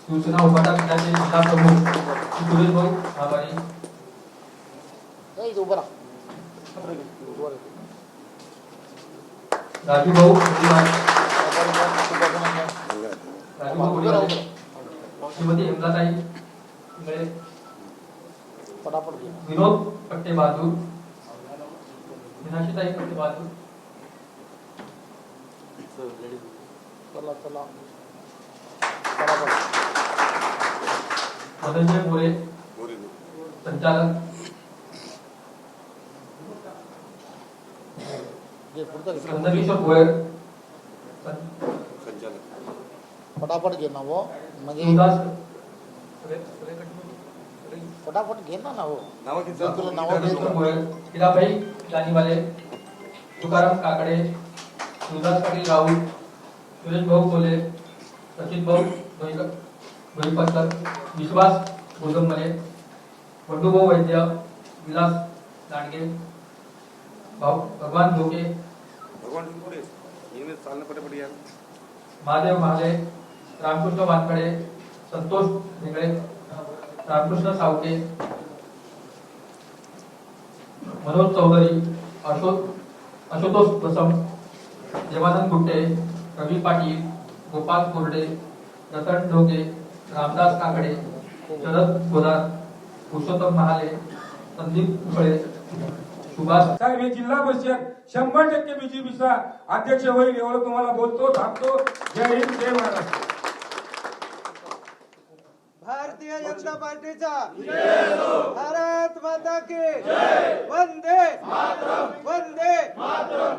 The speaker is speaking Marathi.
शिवसेना उभाटा गटाचे जिल्हा प्रमुख सुरेश भाऊ आभारी, राजू भाऊ श्रीमती हेमलाताई इंगळे, विनोद पट्टे बहादूर, मीनाक्षीताई पट्टे बहादूर, मदनजय मोरे संचालक, चंद्रकिशोर गोयल फटाफट घे ना वो, म्हणजे फटाफट घे ना हो, तुला नाव हिराबाई जानीवाले, तुकाराम काकडे, शिवदास पाटील राऊत, सुरेश भाऊ कोले, सचिन भाऊ भोईपत्तर, विश्वास गोदंबले, बंडूभाऊ वैद्य, विलास दांडगे, भगवान धोके, महादेव महाले, रामकृष्ण वानखडे, संतोष भेगळे, रामकृष्ण सावके, मनोज चौधरी, आशुतोष बसम, देवानंद गुट्टे, रवी पाटील, गोपाल कोरडे, रतन ढोके, रामदास काकडे, शरद गोदार, पुरुषोत्तम महाले, संदीप उखळे, सुभाष साहेब हे जिल्हा परिषद 100% बीजेपीचा अध्यक्ष होईल एवढं तुम्हाला बोलतो, थांबतो. जय हिंद, जय महाराष्ट्र. भारतीय जनता पार्टीचा भारत माता की वंदे मातरम, वंदे मातरम.